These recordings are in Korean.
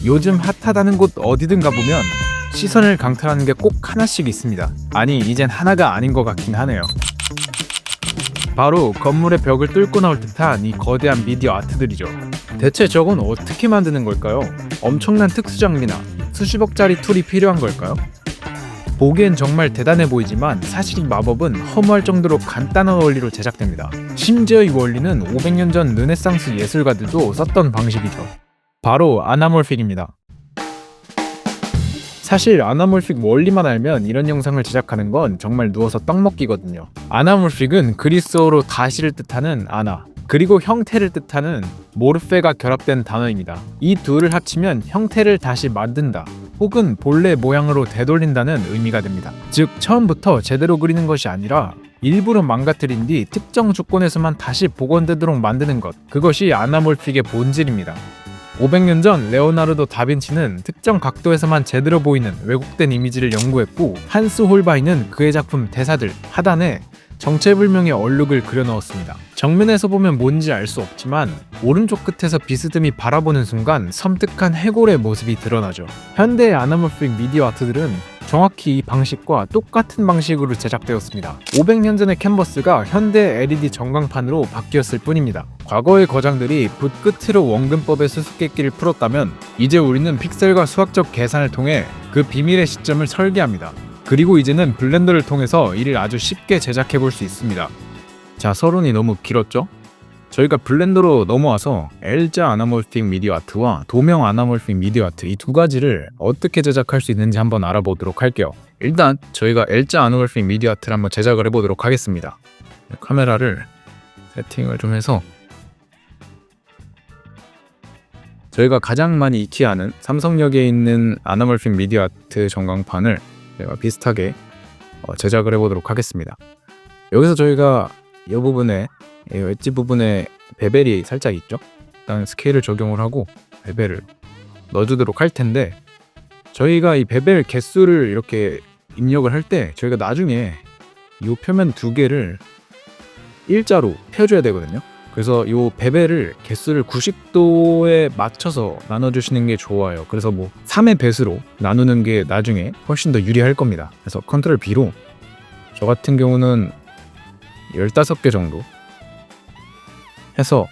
요즘 핫하다는 곳 어디든 가보면 시선을 강탈하는 게 꼭 하나씩 있습니다. 아니, 이젠 하나가 아닌 것 같긴 하네요. 바로 건물의 벽을 뚫고 나올 듯한 이 거대한 미디어 아트들이죠. 대체 저건 어떻게 만드는 걸까요? 엄청난 특수 장비나 수십억짜리 툴이 필요한 걸까요? 보기엔 정말 대단해 보이지만 사실 이 마법은 허무할 정도로 간단한 원리로 제작됩니다. 심지어 이 원리는 500년 전 르네상스 예술가들도 썼던 방식이죠. 바로 아나몰픽입니다. 사실 아나몰픽 원리만 알면 이런 영상을 제작하는 건 정말 누워서 떡 먹기거든요. 아나몰픽은 그리스어로 다시를 뜻하는 아나, 그리고 형태를 뜻하는 모르페가 결합된 단어입니다. 이 둘을 합치면 형태를 다시 만든다, 혹은 본래 모양으로 되돌린다는 의미가 됩니다. 즉, 처음부터 제대로 그리는 것이 아니라 일부러 망가뜨린 뒤 특정 조건에서만 다시 복원되도록 만드는 것, 그것이 아나몰픽의 본질입니다. 500년 전 레오나르도 다빈치는 특정 각도에서만 제대로 보이는 왜곡된 이미지를 연구했고, 한스 홀바이는 그의 작품 대사들 하단에 정체불명의 얼룩을 그려넣었습니다. 정면에서 보면 뭔지 알 수 없지만 오른쪽 끝에서 비스듬히 바라보는 순간 섬뜩한 해골의 모습이 드러나죠. 현대의 아나몰픽 미디어 아트들은 정확히 이 방식과 똑같은 방식으로 제작되었습니다. 500년 전의 캔버스가 현대 LED 전광판으로 바뀌었을 뿐입니다. 과거의 거장들이 붓 끝으로 원근법의 수수께끼를 풀었다면 이제 우리는 픽셀과 수학적 계산을 통해 그 비밀의 시점을 설계합니다. 그리고 이제는 블렌더를 통해서 이를 아주 쉽게 제작해 볼 수 있습니다. 자, 서론이 너무 길었죠? 저희가 블렌더로 넘어와서 L자 아나몰픽 미디어 아트와 도명 아나몰픽 미디어 아트, 이 두 가지를 어떻게 제작할 수 있는지 한번 알아보도록 할게요. 일단 저희가 L자 아나몰픽 미디어 아트를 한번 제작을 해보도록 하겠습니다. 카메라를 세팅을 좀 해서 저희가 가장 많이 익히하는 삼성역에 있는 아나몰픽 미디어 아트 전광판을 제가 비슷하게 제작을 해보도록 하겠습니다. 여기서 저희가 이 부분에, 이 엣지 부분에 베벨이 살짝 있죠? 일단 스케일을 적용을 하고 베벨을 넣어주도록 할 텐데, 저희가 이 베벨 개수를 이렇게 입력을 할 때 저희가 나중에 이 표면 두 개를 일자로 펴줘야 되거든요. 그래서 이 베벨을 개수를 90도에 맞춰서 나눠주시는 게 좋아요. 그래서 뭐 3의 배수로 나누는 게 나중에 훨씬 더 유리할 겁니다. 그래서 컨트롤 B로 저 같은 경우는 15개 정도 해서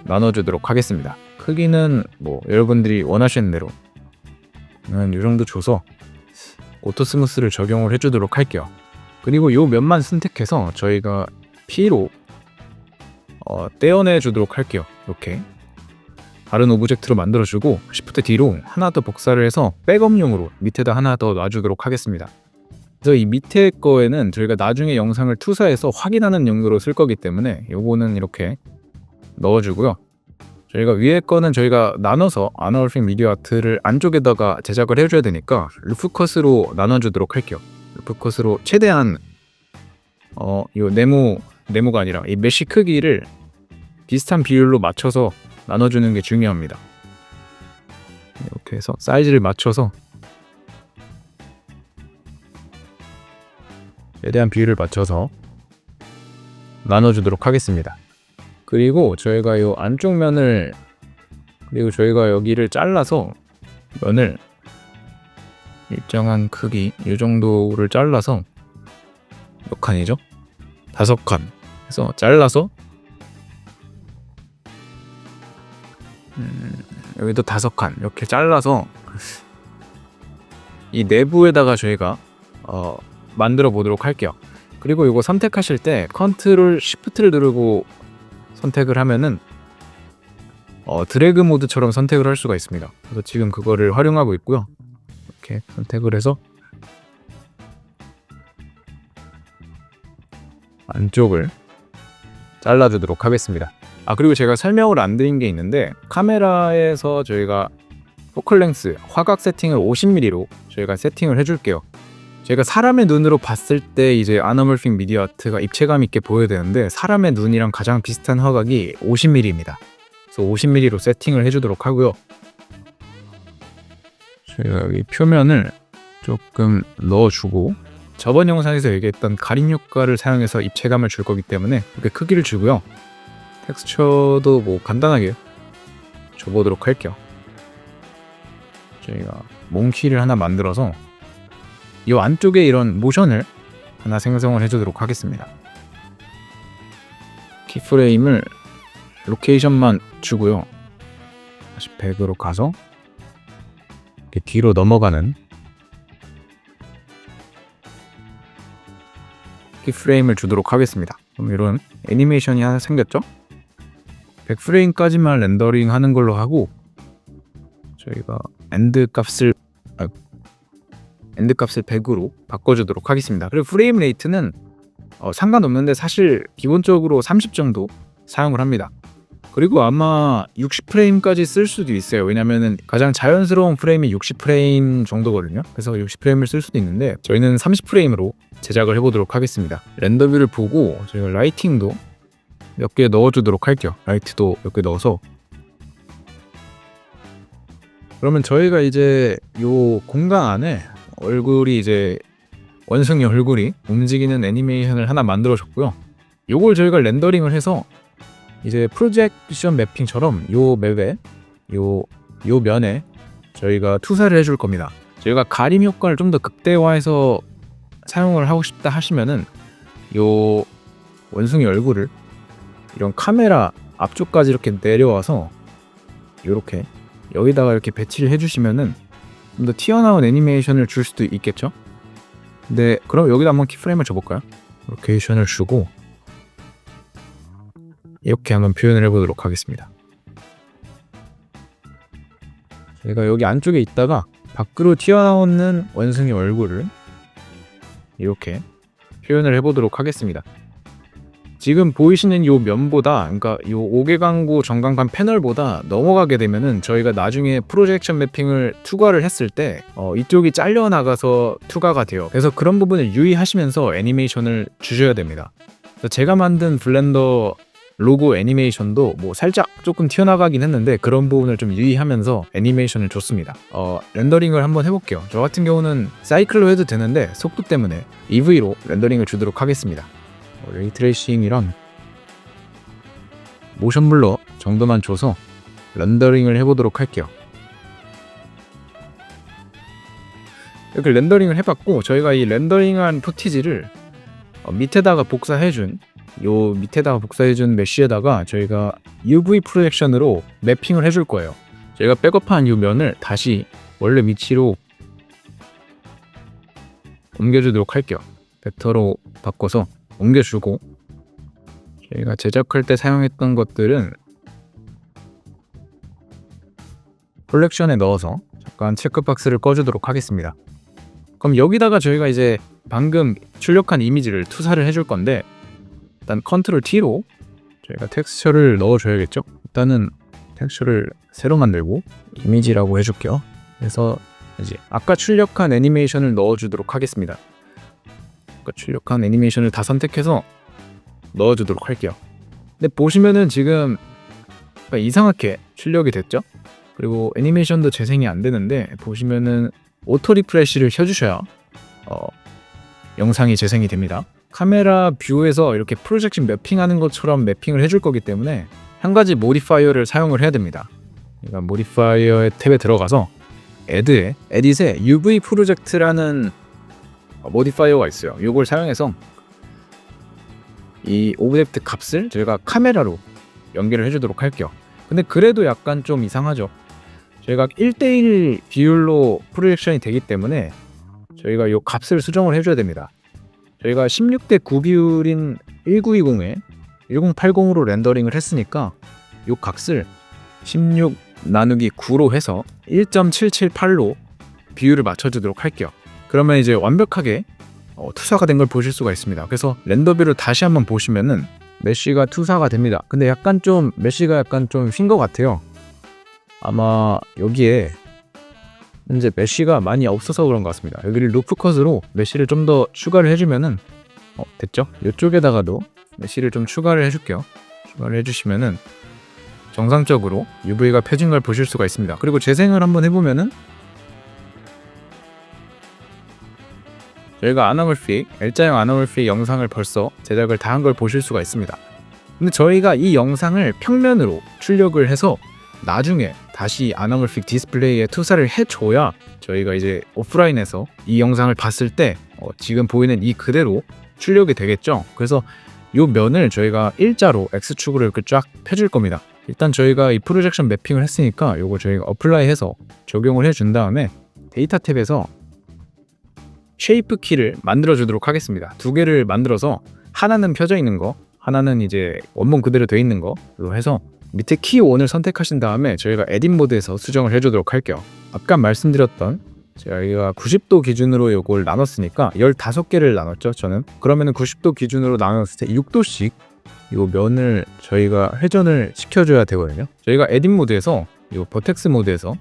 나눠주도록 하겠습니다. 크기는 뭐 여러분들이 원하시는 대로 이 정도 줘서 오토 스무스를 적용을 해주도록 할게요. 그리고 요 면만 선택해서 저희가 P로 떼어내 주도록 할게요. 이렇게 다른 오브젝트로 만들어주고 Shift D로 하나 더 복사를 해서 백업용으로 밑에다 하나 더 놔주도록 하겠습니다. 그래서 이 밑에 거에는 저희가 나중에 영상을 투사해서 확인하는 용도로 쓸 거기 때문에 요거는 이렇게 넣어주고요. 저희가 위에 거는 저희가 나눠서 아나몰픽 미디어 아트를 안쪽에다가 제작을 해줘야 되니까 루프 컷으로 나눠주도록 할게요. 루프 컷으로 최대한 요 네모가 아니라 이 메쉬 크기를 비슷한 비율로 맞춰서 나눠주는 게 중요합니다. 이렇게 해서 사이즈를 맞춰서 최대한 비율을 맞춰서 나눠주도록 하겠습니다. 그리고 저희가 이 안쪽 면을, 그리고 저희가 여기를 잘라서 면을 일정한 크기 이 정도를 잘라서 몇 칸이죠? 5칸 해서 잘라서 여기도 5칸 이렇게 잘라서 이 내부에다가 저희가 만들어 보도록 할게요. 그리고 이거 선택하실 때 컨트롤 시프트를 누르고 선택을 하면은 드래그 모드처럼 선택을 할 수가 있습니다. 그래서 지금 그거를 활용하고 있고요. 이렇게 선택을 해서 안쪽을 잘라주도록 하겠습니다. 그리고 제가 설명을 안 드린 게 있는데, 카메라에서 저희가 포컬 랭스 화각 세팅을 50mm로 저희가 세팅을 해줄게요. 제가 사람의 눈으로 봤을 때 이제 아나몰픽 미디어 아트가 입체감 있게 보여야 되는데, 사람의 눈이랑 가장 비슷한 화각이 50mm입니다. 그래서 50mm로 세팅을 해주도록 하고요. 저희가 여기 표면을 조금 넣어주고, 저번 영상에서 얘기했던 가림 효과를 사용해서 입체감을 줄 거기 때문에 이렇게 크기를 주고요. 텍스처도 뭐 간단하게 줘보도록 할게요. 저희가 몽키를 하나 만들어서 이 안쪽에 이런 모션을 하나 생성을 해주도록 하겠습니다. 키프레임을 로케이션만 주고요. 다시 백으로 가서 이렇게 뒤로 넘어가는 키프레임을 주도록 하겠습니다. 그럼 이런 애니메이션이 하나 생겼죠? 100프레임까지만 렌더링 하는 걸로 하고 저희가 엔드 값을 100으로 바꿔주도록 하겠습니다. 그리고 프레임 레이트는 상관없는데 사실 기본적으로 30 정도 사용을 합니다. 그리고 아마 60프레임까지 쓸 수도 있어요. 왜냐면은 가장 자연스러운 프레임이 60프레임 정도거든요. 그래서 60프레임을 쓸 수도 있는데 저희는 30프레임으로 제작을 해보도록 하겠습니다. 렌더뷰를 보고 저희가 라이팅도 몇 개 넣어주도록 할게요. 라이트도 몇 개 넣어서. 그러면 저희가 이제 요 공간 안에 얼굴이 이제 원숭이 얼굴이 움직이는 애니메이션을 하나 만들어줬고요. 요걸 저희가 렌더링을 해서 이제 프로젝션 매핑처럼 요 맵에 요 면에 저희가 투사를 해줄 겁니다. 저희가 가림 효과를 좀 더 극대화해서 사용을 하고 싶다 하시면은 요 원숭이 얼굴을 이런 카메라 앞쪽까지 이렇게 내려와서 요렇게 여기다가 이렇게 배치를 해주시면은 좀 더 튀어나온 애니메이션을 줄 수도 있겠죠? 근데 그럼 여기다 한번 키프레임을 줘볼까요? 로케이션을 주고 이렇게 한번 표현을 해보도록 하겠습니다. 제가 여기 안쪽에 있다가 밖으로 튀어나오는 원숭이 얼굴을 이렇게 표현을 해보도록 하겠습니다. 지금 보이시는 요 면보다, 그러니까 요 5개 광구 전광판 패널보다 넘어가게 되면은 저희가 나중에 프로젝션 매핑을 투과를 했을 때 이쪽이 잘려나가서 투과가 돼요. 그래서 그런 부분을 유의하시면서 애니메이션을 주셔야 됩니다. 그래서 제가 만든 블렌더 로고 애니메이션도 뭐 살짝 조금 튀어나가긴 했는데 그런 부분을 좀 유의하면서 애니메이션을 줬습니다. 렌더링을 한번 해볼게요. 저 같은 경우는 사이클로 해도 되는데 속도 때문에 EV로 렌더링을 주도록 하겠습니다. 레이트레이싱이랑 모션 블러 정도만 줘서 렌더링을 해보도록 할게요. 이렇게 렌더링을 해봤고 저희가 이 렌더링한 포티지를 밑에다가 복사해준 메쉬에다가 저희가 UV 프로젝션으로 매핑을 해줄 거예요. 저희가 백업한 이 면을 다시 원래 위치로 옮겨주도록 할게요. 벡터로 바꿔서 옮겨주고 저희가 제작할 때 사용했던 것들은 컬렉션에 넣어서 잠깐 체크박스를 꺼주도록 하겠습니다. 그럼 여기다가 저희가 이제 방금 출력한 이미지를 투사를 해줄 건데 일단 컨트롤 T로 저희가 텍스처를 넣어줘야겠죠. 일단은 텍스처를 새로 만들고 이미지라고 해줄게요. 그래서 이제 아까 출력한 애니메이션을 넣어주도록 하겠습니다. 아까 출력한 애니메이션을 다 선택해서 넣어주도록 할게요. 근데 보시면은 지금 이상하게 출력이 됐죠. 그리고 애니메이션도 재생이 안 되는데 보시면은 오토 리프레시를 켜주셔야 영상이 재생이 됩니다. 카메라 뷰에서 이렇게 프로젝션 매핑하는 것처럼 매핑을 해줄 거기 때문에 한 가지 모디파이어를 사용을 해야 됩니다. 그러니까 모디파이어의 탭에 들어가서 에딧에 UV 프로젝트라는 모디파이어가 있어요. 이걸 사용해서 이 오브젝트 값을 저희가 카메라로 연결을 해주도록 할게요. 근데 그래도 약간 좀 이상하죠. 저희가 1:1 비율로 프로젝션이 되기 때문에 저희가 이 값을 수정을 해줘야 됩니다. 저희가 16:9 비율인 1920에 1080으로 렌더링을 했으니까 이 값을 16 나누기 9로 해서 1.778로 비율을 맞춰주도록 할게요. 그러면 이제 완벽하게 투사가 된 걸 보실 수가 있습니다. 그래서 렌더뷰를 다시 한번 보시면은 메쉬가 투사가 됩니다. 근데 약간 좀 메쉬가 약간 좀 휜 것 같아요. 아마 여기에 현재 메쉬가 많이 없어서 그런 것 같습니다. 여기를 루프 컷으로 메쉬를 좀 더 추가를 해주면은 됐죠? 이쪽에다가도 메쉬를 좀 추가를 해줄게요. 추가를 해주시면은 정상적으로 UV가 펴진 걸 보실 수가 있습니다. 그리고 재생을 한번 해보면은 저희가 L자형 아나몰픽 영상을 벌써 제작을 다 한 걸 보실 수가 있습니다. 근데 저희가 이 영상을 평면으로 출력을 해서 나중에 다시 아나몰픽 디스플레이에 투사를 해줘야 저희가 이제 오프라인에서 이 영상을 봤을 때 지금 보이는 이 그대로 출력이 되겠죠. 그래서 이 면을 저희가 일자로 X축으로 이렇게 쫙 펴줄 겁니다. 일단 저희가 이 프로젝션 매핑을 했으니까 이거 저희가 어플라이해서 적용을 해준 다음에 데이터 탭에서 쉐이프 키를 만들어 주도록 하겠습니다. 두 개를 만들어서 하나는 펴져 있는 거, 하나는 이제 원본 그대로 돼 있는 거로 해서 밑에 키 1을 선택하신 다음에 저희가 에딧 모드에서 수정을 해주도록 할게요. 아까 말씀드렸던 저희가 90도 기준으로 이걸 나눴으니까 15개를 나눴죠, 저는. 그러면은 90도 기준으로 나눴을 때 6도씩 이 면을 저희가 회전을 시켜줘야 되거든요. 저희가 에딧 모드에서 이 버텍스 모드에서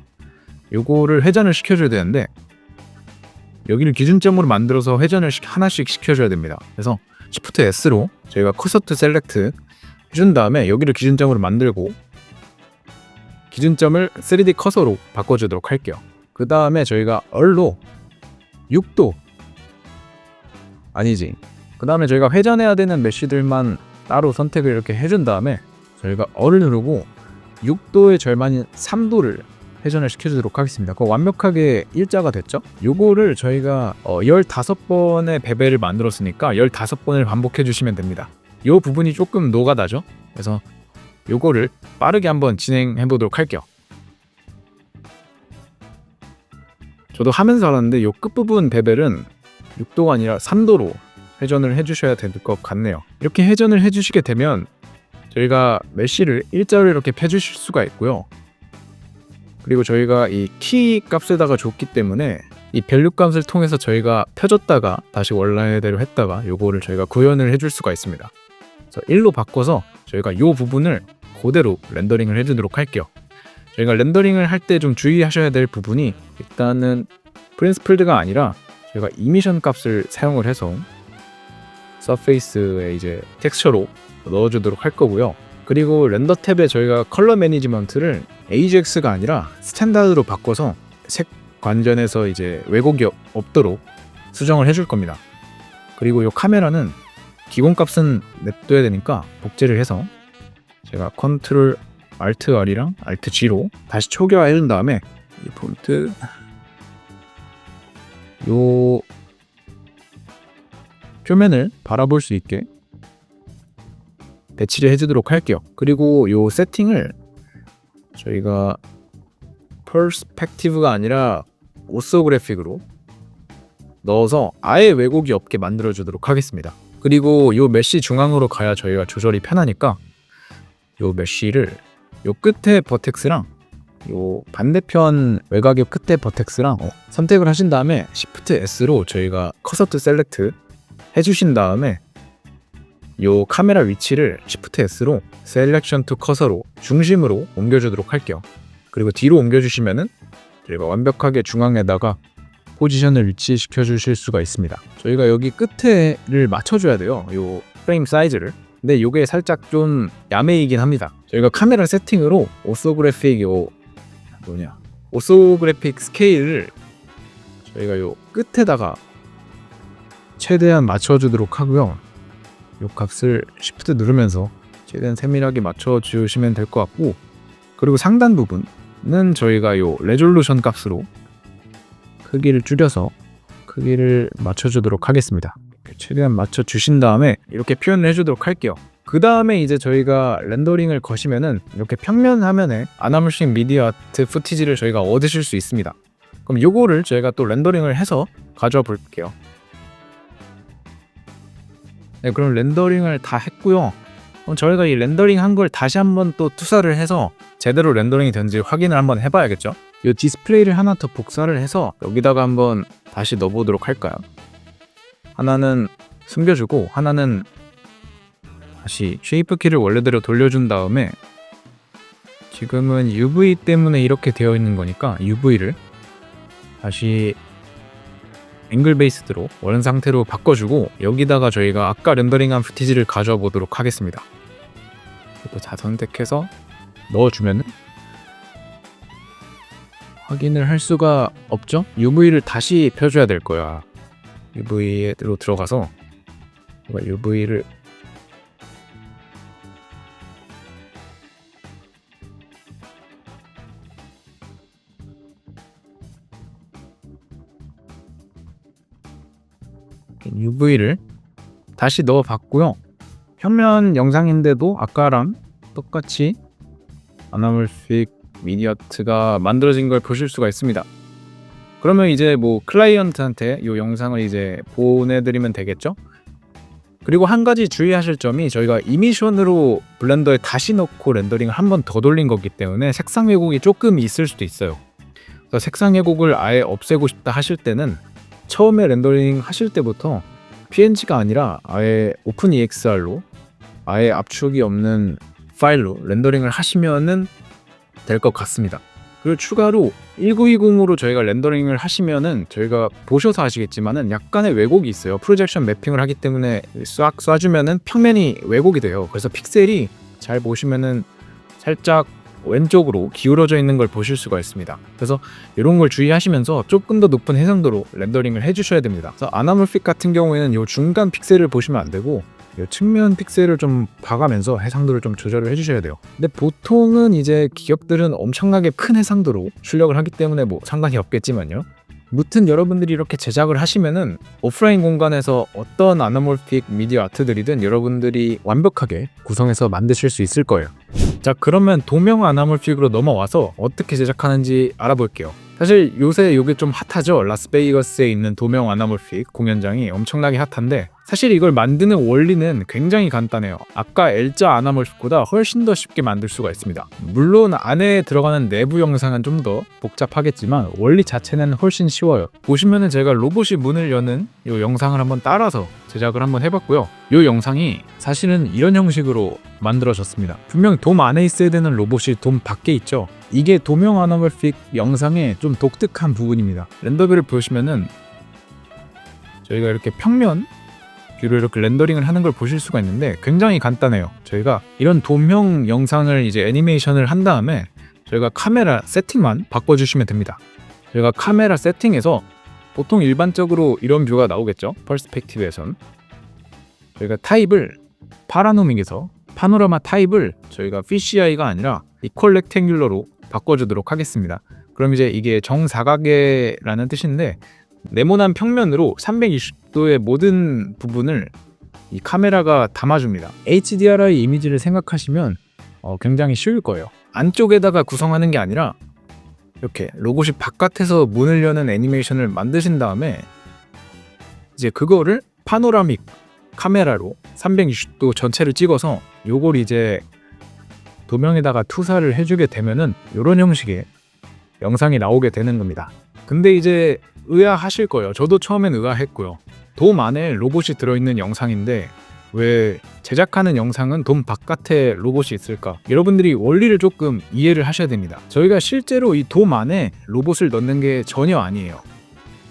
요거를 회전을 시켜줘야 되는데 여기를 기준점으로 만들어서 회전을 하나씩 시켜줘야 됩니다. 그래서 Shift S로 저희가 커서트 셀렉트 해준 다음에 여기를 기준점으로 만들고 기준점을 3D 커서로 바꿔주도록 할게요. 그 다음에 저희가 얼로 6도 아니지. 그 다음에 저희가 회전해야 되는 메쉬들만 따로 선택을 이렇게 해준 다음에 저희가 얼을 누르고 6도의 절반인 3도를 회전을 시켜주도록 하겠습니다. 그거 완벽하게 일자가 됐죠? 요거를 저희가 15번의 베벨을 만들었으니까 15번을 반복해 주시면 됩니다. 요 부분이 조금 노가다죠? 그래서 요거를 빠르게 한번 진행해 보도록 할게요. 저도 하면서 알았는데 요 끝부분 베벨은 6도가 아니라 3도로 회전을 해주셔야 될 것 같네요. 이렇게 회전을 해주시게 되면 저희가 메쉬를 일자로 이렇게 펴주실 수가 있고요. 그리고 저희가 이 키 값에다가 줬기 때문에 이 밸류 값을 통해서 저희가 펴줬다가 다시 원래대로 했다가 요거를 저희가 구현을 해줄 수가 있습니다. 그래서 1로 바꿔서 저희가 요 부분을 그대로 렌더링을 해주도록 할게요. 저희가 렌더링을 할 때 좀 주의하셔야 될 부분이 일단은 프린스플드가 아니라 저희가 이미션 값을 사용을 해서 서페이스에 이제 텍스처로 넣어주도록 할 거고요. 그리고 렌더 탭에 저희가 컬러 매니지먼트를 AGX가 아니라 스탠다드로 바꿔서 색 관전에서 이제 왜곡이 없도록 수정을 해줄 겁니다. 그리고 이 카메라는 기본 값은 냅둬야 되니까 복제를 해서 제가 컨트롤 Alt R이랑 Alt G로 다시 초기화 해준 다음에 이 폰트 요 표면을 바라볼 수 있게 배치를 해주도록 할게요. 그리고 요 세팅을 저희가 퍼스펙티브가 아니라 오소그래픽으로 넣어서 아예 왜곡이 없게 만들어 주도록 하겠습니다. 그리고 요 메쉬 중앙으로 가야 저희가 조절이 편하니까 요 메쉬를 요 끝에 버텍스랑 요 반대편 외곽의 끝에 버텍스랑 선택을 하신 다음에 Shift S로 저희가 커서트 셀렉트 해주신 다음에 요 카메라 위치를 Shift S로 셀렉션 투 커서로 중심으로 옮겨주도록 할게요. 그리고 뒤로 옮겨주시면은 저희가 완벽하게 중앙에다가 포지션을 위치시켜 주실 수가 있습니다. 저희가 여기 끝에를 맞춰줘야 돼요. 요 프레임 사이즈를. 근데 요게 살짝 좀 야매이긴 합니다. 저희가 카메라 세팅으로 오소그래픽 오소그래픽 스케일을 저희가 요 끝에다가 최대한 맞춰주도록 하고요. 요 값을 Shift 누르면서 최대한 세밀하게 맞춰주시면 될 것 같고, 그리고 상단 부분은 저희가 요 레졸루션 값으로 크기를 줄여서 크기를 맞춰주도록 하겠습니다. 최대한 맞춰주신 다음에 이렇게 표현을 해주도록 할게요. 그 다음에 이제 저희가 렌더링을 거시면은 이렇게 평면 화면에 아나몰식 미디어 아트 푸티지를 저희가 얻으실 수 있습니다. 그럼 요거를 저희가 또 렌더링을 해서 가져와 볼게요. 네, 그럼 렌더링을 다 했고요. 그럼 저희가 이 렌더링 한 걸 다시 한번 또 투사를 해서 제대로 렌더링이 된지 확인을 한번 해봐야겠죠. 이 디스플레이를 하나 더 복사를 해서 여기다가 한번 다시 넣어보도록 할까요? 하나는 숨겨주고 하나는 다시 쉐이프 키를 원래대로 돌려준 다음에, 지금은 UV 때문에 이렇게 되어 있는 거니까 UV를 다시 앵글 베이스드로 원래 상태로 바꿔주고 여기다가 저희가 아까 렌더링한 푸티지를 가져와 보도록 하겠습니다. 이것도 다 선택해서 넣어주면은 확인을 할 수가 없죠? UV를 다시 펴줘야 될 거야. UV로 들어가서 UV를 UV를 다시 넣어봤고요. 평면 영상인데도 아까랑 똑같이 아나몰픽 미니어트가 만들어진 걸 보실 수가 있습니다. 그러면 이제 뭐 클라이언트한테 이 영상을 이제 보내드리면 되겠죠? 그리고 한 가지 주의하실 점이 저희가 이미션으로 블렌더에 다시 넣고 렌더링을 한 번 더 돌린 거기 때문에 색상 왜곡이 조금 있을 수도 있어요. 그래서 색상 왜곡을 아예 없애고 싶다 하실 때는 처음에 렌더링 하실 때부터 PNG가 아니라 아예 오픈EXR로 아예 압축이 없는 파일로 렌더링을 하시면은 될 것 같습니다. 그리고 추가로 1920으로 저희가 렌더링을 하시면은 저희가 보셔서 아시겠지만은 약간의 왜곡이 있어요. 프로젝션 매핑을 하기 때문에 싹 쏴주면은 평면이 왜곡이 돼요. 그래서 픽셀이 잘 보시면은 살짝 왼쪽으로 기울어져 있는 걸 보실 수가 있습니다. 그래서 이런 걸 주의하시면서 조금 더 높은 해상도로 렌더링을 해주셔야 됩니다. 그래서 아나몰픽 같은 경우에는 이 중간 픽셀을 보시면 안 되고 이 측면 픽셀을 좀 봐가면서 해상도를 좀 조절을 해주셔야 돼요. 근데 보통은 이제 기업들은 엄청나게 큰 해상도로 출력을 하기 때문에 뭐 상관이 없겠지만요. 무튼 여러분들이 이렇게 제작을 하시면은 오프라인 공간에서 어떤 아나몰픽 미디어 아트들이든 여러분들이 완벽하게 구성해서 만드실 수 있을 거예요. 자, 그러면 도명 아나몰픽으로 넘어와서 어떻게 제작하는지 알아볼게요. 사실 요새 이게 좀 핫하죠. 라스베이거스에 있는 도명 아나몰픽 공연장이 엄청나게 핫한데 사실 이걸 만드는 원리는 굉장히 간단해요. 아까 L자 아나몰픽보다 훨씬 더 쉽게 만들 수가 있습니다. 물론 안에 들어가는 내부 영상은 좀 더 복잡하겠지만 원리 자체는 훨씬 쉬워요. 보시면은 제가 로봇이 문을 여는 이 영상을 한번 따라서 제작을 한번 해봤고요. 이 영상이 사실은 이런 형식으로 만들어졌습니다. 분명 돔 안에 있어야 되는 로봇이 돔 밖에 있죠. 이게 도명 아나몰픽 영상의 좀 독특한 부분입니다. 렌더뷰를 보시면은 저희가 이렇게 평면 뷰로 이렇게 렌더링을 하는 걸 보실 수가 있는데 굉장히 간단해요. 저희가 이런 도명 영상을 이제 애니메이션을 한 다음에 저희가 카메라 세팅만 바꿔주시면 됩니다. 저희가 카메라 세팅에서 보통 일반적으로 이런 뷰가 나오겠죠. 퍼스펙티브에선 저희가 타입을 파라노믹에서 파노라마 타입을 저희가 PCI가 아니라 이퀄 렉탱귤러로 바꿔주도록 하겠습니다. 그럼 이제 이게 정사각의라는 뜻인데 네모난 평면으로 320도의 모든 부분을 이 카메라가 담아줍니다. HDRI 이미지를 생각하시면 굉장히 쉬울 거예요. 안쪽에다가 구성하는 게 아니라 이렇게 로봇이 바깥에서 문을 여는 애니메이션을 만드신 다음에 이제 그거를 파노라믹 카메라로 360도 전체를 찍어서 요걸 이제 도명에다가 투사를 해주게 되면은 이런 형식의 영상이 나오게 되는 겁니다. 근데 이제 의아하실 거예요. 저도 처음엔 의아했고요. 돔 안에 로봇이 들어있는 영상인데 왜 제작하는 영상은 돔 바깥에 로봇이 있을까? 여러분들이 원리를 조금 이해를 하셔야 됩니다. 저희가 실제로 이 돔 안에 로봇을 넣는 게 전혀 아니에요.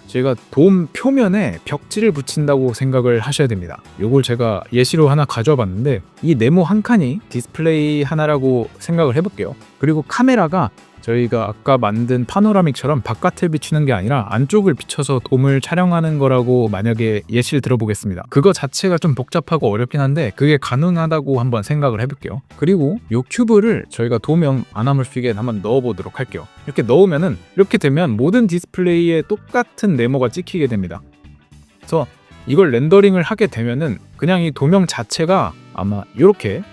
제가 돔 표면에 벽지를 붙인다고 생각을 하셔야 됩니다. 요걸 제가 예시로 하나 가져와 봤는데 이 네모 한 칸이 디스플레이 하나라고 생각을 해볼게요. 그리고 카메라가 저희가 아까 만든 파노라믹처럼 바깥을 비추는 게 아니라 안쪽을 비춰서 돔을 촬영하는 거라고 만약에 예시를 들어보겠습니다. 그거 자체가 좀 복잡하고 어렵긴 한데 그게 가능하다고 한번 생각을 해볼게요. 그리고 요 큐브를 저희가 도명 아나몰픽에 한번 넣어보도록 할게요. 이렇게 넣으면은 이렇게 되면 모든 디스플레이에 똑같은 네모가 찍히게 됩니다. 그래서 이걸 렌더링을 하게 되면은 그냥 이 도명 자체가 아마 이렇게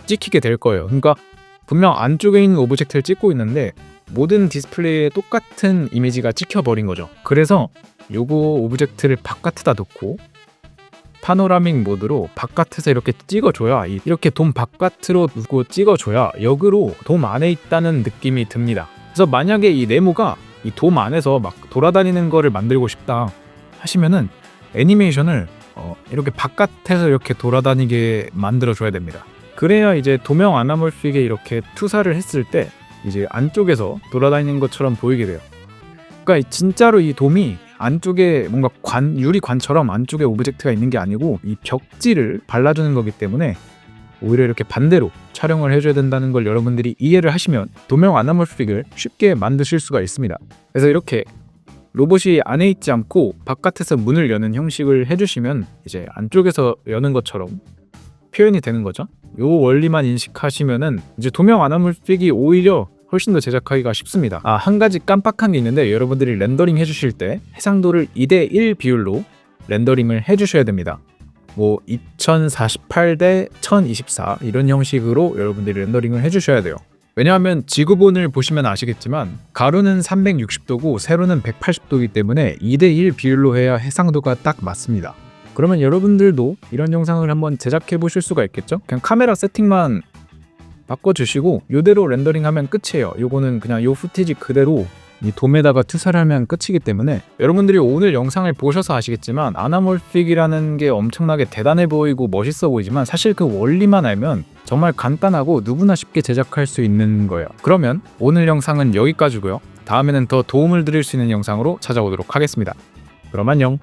찍히게 될 거예요. 그러니까 분명 안쪽에 있는 오브젝트를 찍고 있는데 모든 디스플레이에 똑같은 이미지가 찍혀버린 거죠. 그래서 요거 오브젝트를 바깥에다 놓고 파노라믹 모드로 바깥에서 이렇게 찍어줘야 이렇게 돔 바깥으로 두고 찍어줘야 역으로 돔 안에 있다는 느낌이 듭니다. 그래서 만약에 이 네모가 이 돔 안에서 막 돌아다니는 거를 만들고 싶다 하시면은 애니메이션을 이렇게 바깥에서 이렇게 돌아다니게 만들어줘야 됩니다. 그래야 이제 도명 아나몰픽에 이렇게 투사를 했을 때 이제 안쪽에서 돌아다니는 것처럼 보이게 돼요. 그러니까 진짜로 이 돔이 안쪽에 뭔가 유리관처럼 안쪽에 오브젝트가 있는 게 아니고 이 벽지를 발라주는 거기 때문에 오히려 이렇게 반대로 촬영을 해줘야 된다는 걸 여러분들이 이해를 하시면 도명 아나몰픽을 쉽게 만드실 수가 있습니다. 그래서 이렇게 로봇이 안에 있지 않고 바깥에서 문을 여는 형식을 해주시면 이제 안쪽에서 여는 것처럼 표현이 되는 거죠. 요 원리만 인식하시면은 이제 도명 아나몰픽이 오히려 훨씬 더 제작하기가 쉽습니다. 한 가지 깜빡한 게 있는데 여러분들이 렌더링 해주실 때 해상도를 2:1 비율로 렌더링을 해주셔야 됩니다. 뭐 2048 대 1024 이런 형식으로 여러분들이 렌더링을 해주셔야 돼요. 왜냐하면 지구본을 보시면 아시겠지만 가로는 360도고 세로는 180도이기 때문에 2대1 비율로 해야 해상도가 딱 맞습니다. 그러면 여러분들도 이런 영상을 한번 제작해 보실 수가 있겠죠? 그냥 카메라 세팅만 바꿔주시고 이대로 렌더링하면 끝이에요. 요거는 그냥 요 후티지 그대로 이 돔에다가 투사를 하면 끝이기 때문에 여러분들이 오늘 영상을 보셔서 아시겠지만 아나몰픽이라는 게 엄청나게 대단해 보이고 멋있어 보이지만 사실 그 원리만 알면 정말 간단하고 누구나 쉽게 제작할 수 있는 거예요. 그러면 오늘 영상은 여기까지고요. 다음에는 더 도움을 드릴 수 있는 영상으로 찾아오도록 하겠습니다. 그럼 안녕.